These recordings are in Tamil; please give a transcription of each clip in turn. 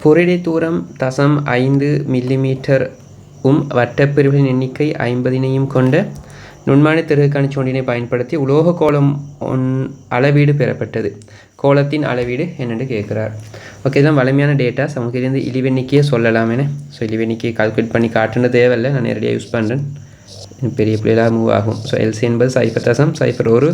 புரிடை தூரம் 0.5 மில்லிமீட்டர் வட்டப்பிரிவுகளின் எண்ணிக்கை 50 கொண்ட நுண்மானி திருகுக்கான சோண்டினை பயன்படுத்தி உலோக கோலம் அளவீடு பெறப்பட்டது. கோலத்தின் அளவீடு என்னென்று கேட்குறார். ஓகே, இதுதான் வலிமையான டேட்டாஸ். அவங்க இருந்து இழிவெண்ணிக்கையை சொல்லலாமே. ஸோ இழிவெண்ணிக்கையை கால்குலேட் பண்ணி காட்டுன தேவையில்லை, நான் நேரடியாக யூஸ் பண்ணுறேன். பெரிய பிள்ளைகளாக மூவ் ஆகும். ஸோ எல்சி என்பது 0.01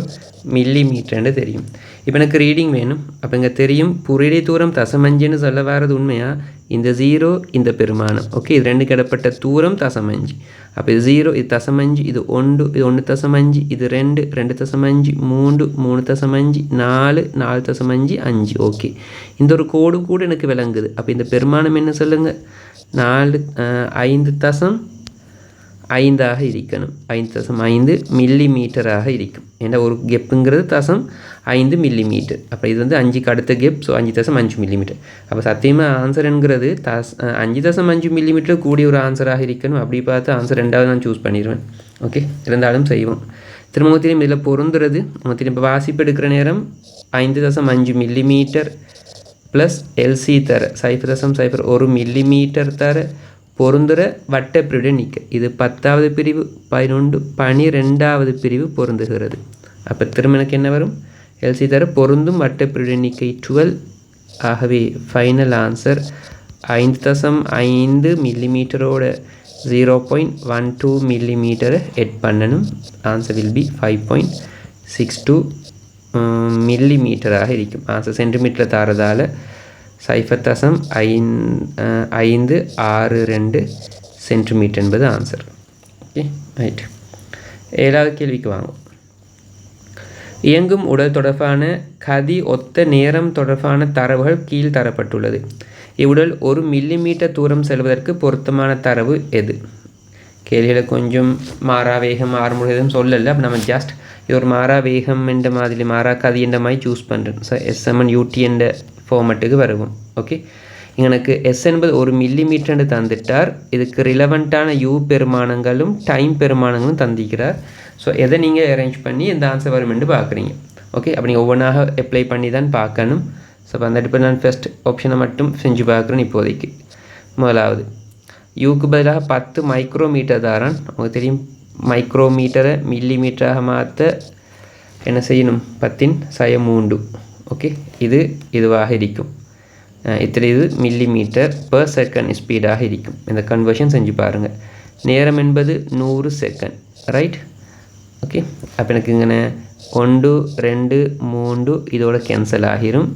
மில்லிமீட்டர்னு தெரியும். இப்போ எனக்கு ரீடிங் வேணும். அப்போ இங்கே தெரியும் புரிடை தூரம் 0.5ன்னு சொல்ல வர்றது உண்மையாக இந்த 0 இந்த பெருமானம். ஓகே, இது ரெண்டு கிடப்பட்ட தூரம் 0.5. அப்போ இது 0 இது 0.5 இது 1 இது 1.5 இது 2 2.5 3 3.5 4 4.5 5. ஓகே, இந்த ஒரு கோடு கூட எனக்கு விளங்குது. அப்போ இந்த பெருமானம் என்ன சொல்லுங்கள்? 5.5 இருக்கணும். 5.5 மில்லிமீட்டராக இருக்கும். ஏன்னா ஒரு கெப்புங்கிறது 0.5 மில்லிமீட்டர். அப்போ இது வந்து 5க்கு அடுத்த கெப். So 5.5 millimetre. அப்போ சத்தியமாக ஆன்சருங்கிறது 5.5 மில்லிமீட்டர் கூடிய ஒரு ஆன்சராக இருக்கணும். அப்படி பார்த்து ஆன்சர் 2வது நான் சூஸ் பண்ணிடுவேன். ஓகே, இருந்தாலும் செய்வோம். திரும்பவும் இதில் பொருந்துறது திரும்ப வாசிப்பு எடுக்கிற நேரம் 5.5 மில்லிமீட்டர் ப்ளஸ் எல்சி தர 0.01 மில்லிமீட்டர் தர பொருந்துகிற வட்டப்பிரிவுடைய எண்ணிக்கை. இது 10வது பிரிவு 11 12வது பிரிவு பொருந்துகிறது. அப்போ திரும்ப எனக்கு என்ன வரும்? எல்சி தர பொருந்தும் வட்டப்பிரிவுடைய எண்ணிக்கை 12. ஆகவே ஃபைனல் ஆன்சர் 5.5 மில்லிமீட்டரோட 0.12 மில்லிமீட்டரை எட் பண்ணணும். ஆன்சர் வில் பி 5.62 மில்லிமீட்டராக இருக்கும். ஆன்சர் சென்டிமீட்டர் தாரதால் 0.562 சென்டிமீட்டர் என்பது ஆன்சர். Okay, right. 7வது கேள்விக்கு வாங்கும். இயங்கும் உடல் தொடர்பான கதி ஒத்த நேரம் தொடர்பான தரவுகள் கீழ் தரப்பட்டுள்ளது. இவ்வுடல் 1 மில்லிமீட்டர் தூரம் செல்வதற்கு பொருத்தமான தரவு எது? கேள்விகளை கொஞ்சம் மாறா வேகம் ஆறுமுகம் சொல்லலை. அப்போ நம்ம ஜஸ்ட் இது ஒரு மாறா வேகம் என்ற மாதிரி மாறா கதி என்ற மாதிரி சூஸ் பண்ணுறேன். ஸோ SMN/UT என்ற ஃபார்மெட்டுக்கு வருவோம். ஓகே, எனக்கு எஸ் என்பது 1 மில்லிமீட்டர்னு தந்துட்டார். இதுக்கு ரிலவெண்ட்டான யூ பெருமானங்களும் டைம் பெருமானங்களும் தந்திக்கிறார். ஸோ எதை நீங்கள் அரேஞ்ச் பண்ணி எந்த ஆன்சர் வருமென்று பார்க்குறீங்க. ஓகே, அப்படி நீங்கள் ஒவ்வொன்றாக அப்ளை பண்ணி தான் பார்க்கணும். ஸோ அப்போ அந்த இப்போ நான் ஃபஸ்ட் ஆப்ஷனை மட்டும் செஞ்சு பார்க்குறேன். இப்போதைக்கு முதலாவது யூக்கு பதிலாக 10 மைக்ரோமீட்டர் தாரான். உங்களுக்கு தெரியும் மைக்ரோமீட்டரை மில்லிமீட்டராக மாற்ற என்ன செய்யணும்? 10⁻3. ஓகே, இதுவாக இருக்கும். இத்தனை இது மில்லிமீட்டர் per செகண்ட் ஸ்பீடாக இருக்கும். இந்த கன்வர்ஷன் செஞ்சு பாருங்கள். நேரம் என்பது 100 செகண்ட். ரைட். ஓகே, அப்போ எனக்கு இங்கே 1 2 3 இதோட கேன்சல் ஆகிரும்.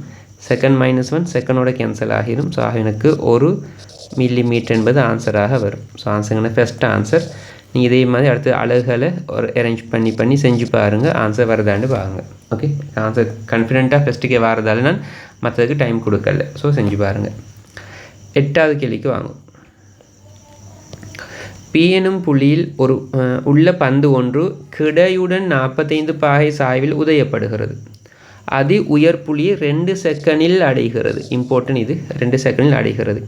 செகண்ட் -1 செகண்டோட கேன்சல் ஆகிரும். ஸோ எனக்கு 1 மில்லிமீட்டர் என்பது ஆன்சராக வரும். ஸோ ஆன்சருங்கன்னா ஃபஸ்ட் ஆன்சர். நீங்கள் இதே மாதிரி அடுத்த அலகுகளை ஒரு அரேஞ்ச் பண்ணி செஞ்சு பாருங்கள். ஆன்சர் வரதான்னு பாருங்கள். ஓகே, ஆன்சர் கான்ஃபிடென்ட்டாக ஃபஸ்ட்டுக்கே வரதால நான் மற்றதுக்கு டைம் கொடுக்கல. ஸோ செஞ்சு பாருங்கள். 8வது கேள்விக்கு வாங்கும். பி எனும் புள்ளியில் உள்ள பந்து ஒன்று கிடையுடன் 45 பாகை சாய்வில் உதயப்படுகிறது. அதி உயர் புள்ளியை 2 செகண்டில் அடைகிறது. இம்பார்ட்டன்ட், இது 2 செகண்டில் அடைகிறது.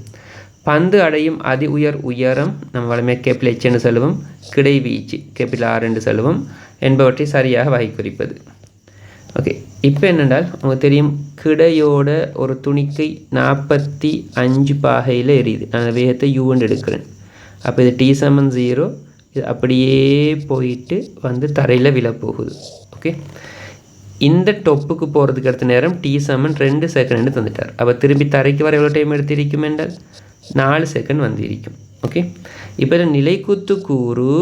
பந்து அடையும் அதி உயரம் நம்ம வளமையாக கேபிள் H என்று சொல்லுவோம். கிடைவீச்சு கேபிள் R என்று சொல்லுவோம் என்பவற்றை சரியாக வகை குறிப்பது. ஓகே, இப்போ என்னென்றால் உங்களுக்கு தெரியும் கிடையோட ஒரு துணிக்கை 45 பாகையில் எரியுது. நான் வேகத்தை U எடுக்கிறேன். அப்போ இது T=0. இது அப்படியே போயிட்டு வந்து தரையில் விழப்போகுது. ஓகே, இந்த டொப்புக்கு போகிறதுக்கு அடுத்த நேரம் T=2 செகண்ட் தந்துட்டார். அப்போ திரும்பி தரைக்கு வர எவ்வளோ டைம் எடுத்திருக்கும் என்றால் 4 செகண்ட் வந்து இருக்கும். ஓகே, இப்போ நிலைக்குத்து கூறு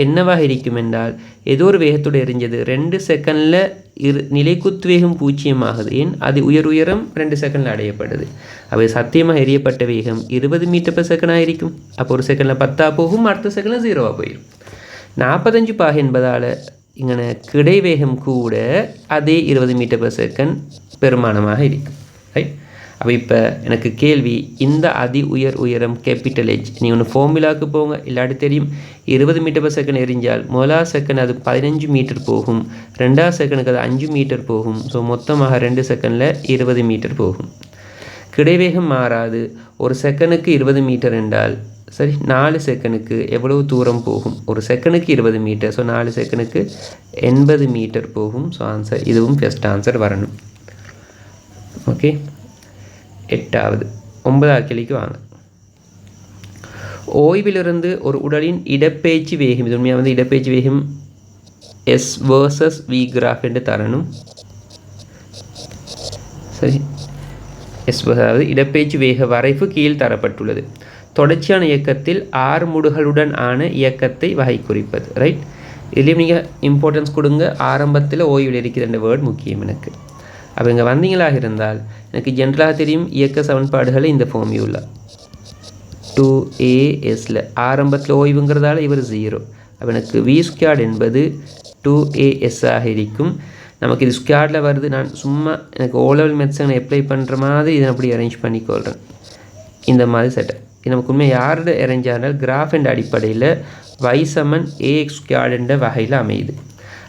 என்னவாக இருக்கும் என்றால் ஏதோ ஒரு வேகத்தோடு எரிஞ்சது 2 செகண்டில் நிலைக்குத்து வேகம் 0 ஆகுது. ஏன்? அது உயரம் 2 செகண்டில் அடையப்படுது. அப்போ சத்தியமாக எரியப்பட்ட வேகம் 20 மீட்டர்/செகண்டாக இருக்கும். அப்போ ஒரு செகண்டில் 10 போகும், அடுத்த செகண்டில் 0 போயிடும். 45 பாகை என்பதால் இங்கே கிடை வேகம் கூட அதே 20 மீட்டர்/செகண்ட் பெருமானமாக இருக்கும். ரைட். அப்போ இப்போ எனக்கு கேள்வி, இந்த அதி உயரம் கேபிட்டல் H நீ ஒன்று ஃபார்முலாவுக்கு போங்க, இல்லாட்டி தெரியும் 20 மீட்டர்/செகண்ட் எரிஞ்சால் முதலாவது செகண்ட் அது 15 மீட்டர் போகும், ரெண்டாவது செகண்டுக்கு அது 5 மீட்டர் போகும். ஸோ மொத்தமாக 2 செகண்டில் 20 மீட்டர் போகும். கிடைவேகம் மாறாது. ஒரு செகண்டுக்கு 20 மீட்டர் என்றால் சரி 4 செகண்டுக்கு எவ்வளவு தூரம் போகும்? ஒரு செகண்டுக்கு 20 மீட்டர். ஸோ 4 செகண்டுக்கு 80 மீட்டர் போகும். ஸோ ஆன்சர் இதுவும் ஃபஸ்ட் ஆன்சர் வரணும். ஓகே, 8வது 9வது கேள்விக்கு வாங்க. ஓய்விலிருந்து ஒரு உடலின் இடப்பெயர்ச்சி வேகம், இது உண்மையாக இடப்பெயர்ச்சி வேகம் S versus V கிராஃப் என்று தரணும். சரி, அதாவது இடப்பெயர்ச்சி வேக வரைவு கீழ் தரப்பட்டுள்ளது. தொடர்ச்சியான இயக்கத்தில் 6 முடுகளுடன் ஆன இயக்கத்தை வகை குறிப்பது. ரைட், இதுலேயும் நீங்கள் இம்பார்ட்டன்ஸ் கொடுங்க. ஆரம்பத்தில் ஓய்வில் இருக்கிற இந்த வேர்ட் முக்கியம் எனக்கு. அப்போ இங்கே வந்தீங்களாக இருந்தால் எனக்கு ஜென்ரலாக தெரியும் இயக்க சமன்பாடுகளை இந்த ஃபார்மியூலா 2ASல ஆரம்பத்தில் ஓய்வுங்கிறதால இவர் 0. அப்போ எனக்கு V² என்பது 2AS ஆக இருக்கும். நமக்கு இது ஸ்கொயர்டில் வருது. நான் சும்மா எனக்கு O level மெத்ஸை நான் அப்ளை பண்ணுற மாதிரி இதை அப்படி அரேஞ்ச் பண்ணிக்கொள்கிறேன். இந்த மாதிரி செட்டப் இது நமக்கு உண்மையாக யாரோட அரேஞ்ச் ஆனால் கிராஃப் என்ற அடிப்படையில் y சமன் AX² என்ற வகையில் அமையுது.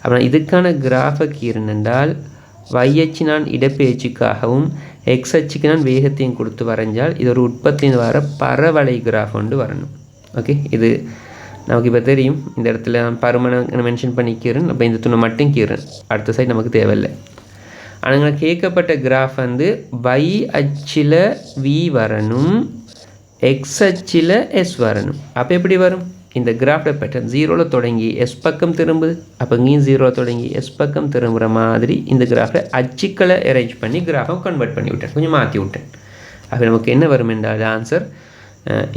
அப்போ இதுக்கான கிராஃபை கீறனென்றால் y அச்சு நான் இடப்பெயர்ச்சிக்காகவும் x அச்சுக்கு நான் வேகத்தையும் கொடுத்து வரைஞ்சால் இது ஒரு உற்பத்தியில் வர பரவளை கிராஃப் கொண்டு வரணும். ஓகே, இது நமக்கு இப்போ தெரியும். இந்த இடத்துல நான் பருமனை மென்ஷன் பண்ணிக்கிறேன். அப்போ இந்த துணை மட்டும் கீறேன், அடுத்த சைடு நமக்கு தேவையில்லை. ஆனால் கேட்கப்பட்ட கிராஃப் வந்து y அச்சில் v வரணும், x அச்சில் s வரணும். அப்போ எப்படி வரும்? இந்த கிராஃபில் பேட்டர்ன் 0ல் தொடங்கி s பக்கம் திரும்புது. அப்போ இங்கேயும் 0ல் தொடங்கி s பக்கம் திரும்புகிற மாதிரி இந்த கிராஃபில் அச்சுக்களை அரேஞ்ச் பண்ணி கிராஃபை கன்வெர்ட் பண்ணி விட்டேன், கொஞ்சம் மாற்றி விட்டேன். அப்போ நமக்கு என்ன வரும் என்றால் ஆன்சர்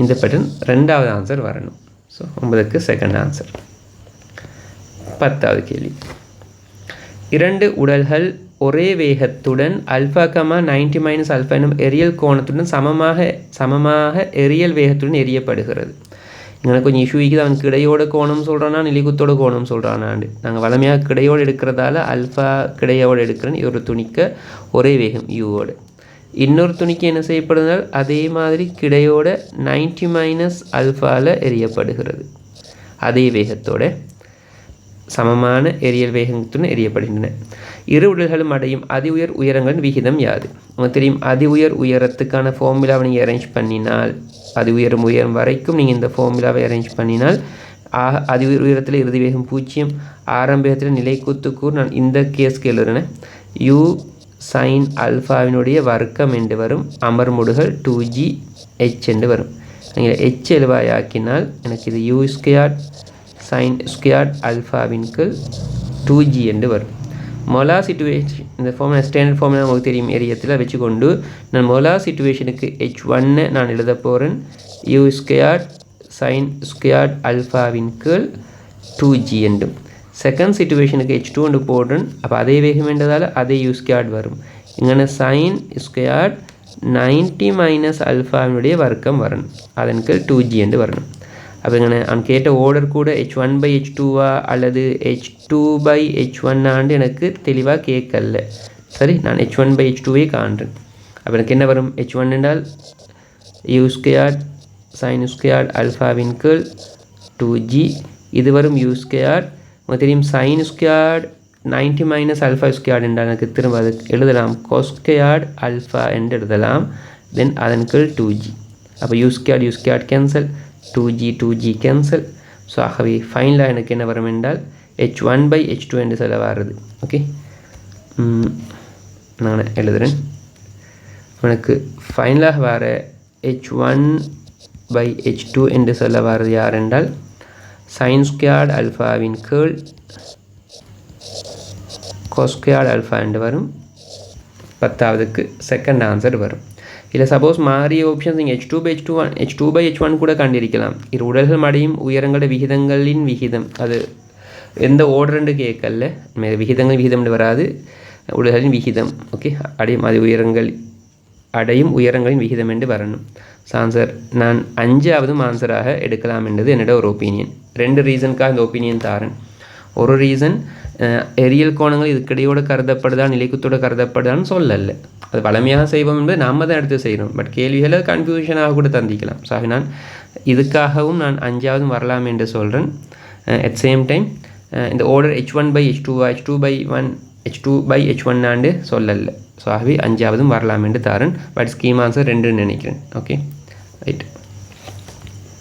இந்த பேட்டர்ன் 2வது ஆன்சர் வரணும். ஸோ 9க்கு செகண்ட் ஆன்சர். 10வது கேள்வி. 2 உடல்கள் ஒரே வேகத்துடன் α, 90 - α எனும் எரியல் கோணத்துடன் சமமாக எரியல் வேகத்துடன் எரியப்படுகிறது. இங்கே கொஞ்சம் இஷ்யூ இருக்குது. அவன் கிடையோட கோணம் சொல்கிறானா நிலிகுத்தோட கோணம் சொல்கிறானாண்டு. நாங்கள் வளமையாக கிடையோடு எடுக்கிறதால α கிடையோடு எடுக்கிறேன். ஒரு துணிக்க ஒரே வேகம் யூவோடு. இன்னொரு துணிக்கு என்ன செய்யப்படுதுனால் அதே மாதிரி கிடையோட 90 - ஆல்ஃபாவில் எரியப்படுகிறது. அதே வேகத்தோட சமமான எரியல் வேகத்துடன் எரியப்படுகின்றன. இரு உடல்களும் அடையும் அதி உயர் உயரங்களின் விகிதம் யாது? உங்களுக்கு தெரியும், அதி உயர் உயரத்துக்கான ஃபார்முலாவை நீங்கள் அரேஞ்ச் பண்ணினால், அதி உயரம் வரைக்கும் நீங்கள் இந்த ஃபார்முலாவை அரேஞ்ச் பண்ணினால் அதி உயரத்தில் இறுதி வேகம் 0, ஆரம்ப வேகத்தில் நிலைக்குத்துக்கூறு நான் இந்த கேஸ்க்கு எழுதுறேன். u sin ஆல்ஃபாவினுடைய வர்க்கம் என்று வரும். அமர்முடுகள் 2gh என்று வரும். நீங்கள் h எழுவாயாக்கினால் எனக்கு இது u² sin² ஆல்ஃபாவின் கீழ் 2g என்று வரும். மொலார் சிச்சுவேஷன் இந்த ஃபார்முலா ஸ்டாண்டர்ட் ஃபார்முலா நமக்கு தெரியும் ஏரியத்தில் வச்சுக்கொண்டு நான் மொலார் சிச்சுவேஷனுக்கு h1 நான் எழுத போகிறேன். u² sin² ஆல்ஃபாவின் கீழ் 2g என்றும். செகண்ட் சிச்சுவேஷனுக்கு h2 என்று போடுறேன். அப்போ அதே வேகம் என்றதால் அதே u² வரும். இங்கே sin² 90 - ஆல்ஃபாவினுடைய வர்க்கம் வரணும். அதன் கீழ் 2g என்று வரணும். அப்போ இங்கே நான் கேட்ட ஓர்டர் கூட h1/h2வா அல்லது h2/h1 ஆண்டு எனக்கு தெளிவாக கேட்கல. சரி, நான் h1/h2வே காண்றேன். அப்போ எனக்கு என்ன வரும்? h1 என்றால் u² sin² ஆல்ஃபாவின் கீழ் 2g. இது வரும் u². உங்களுக்கு தெரியும் sin² 90 - ஆல்ஃபா² என்றால் எனக்கு திரும்ப அது எழுதலாம் cos² ஆல்ஃபா என்று எழுதலாம். தென் அதன் கீழ் 2g. அப்போ u² cancel, 2g cancel. So ஆகவே ஃபைனலாக எனக்கு என்ன வரும் என்றால் h1/h2 என்று சொல்ல வர்றது. ஓகே, நான் எழுதுகிறேன். எனக்கு ஃபைனலாக வர h1/h2 என்று சொல்ல வர்றது யார் என்றால் sin² ஆல்ஃபாவின் கீழ் cos² ஆல்ஃபா என்று வரும். 10வதுக்கு செகண்ட் ஆன்சர் வரும். இல்லை சப்போஸ் மாறிய ஆப்ஷன்ஸ் நீங்கள் h2/h1 கூட கண்டிருக்கலாம். இரு உடல்கள் அடையும் உயரங்களோட விகிதங்களின் விகிதம் அது எந்த ஓர்டர்ன்னு கேட்கல. விகிதம் வராது, உடல்களின் விகிதம். ஓகே, அடையும் உயரங்களின் விகிதம் என்று வரணும். ஆன்சர் நான் 5வது ஆன்சராக எடுக்கலாம் என்றது என்னோட ஒரு ஒப்பீனியன். 2 ரீசனுக்காக இந்த ஒப்பீனியன் தாரேன். ஒரு ரீசன் எரியல் கோணங்கள் இதுக்கிடையோடு கருதப்படுதா நிலைக்குத்தோடு கருதப்படுதான்னு சொல்லலை. அது வளமையாக செய்வோம் என்பது நாம் தான் எடுத்து செய்கிறோம். பட் கேள்விகளை கன்ஃபியூஷனாக கூட தந்திக்கலாம். ஸோ நான் இதுக்காகவும் நான் 5வது வரலாம் என்று சொல்கிறேன். அட் சேம் டைம் இந்த ஆர்டர் h1/h2 ஆண்டு சொல்லலை. ஸோ ஆகவே 5வதும் வரலாம் என்று தாரேன். பட் ஸ்கீம் ஆன்சர் 2 நினைக்கிறேன். Okay, right.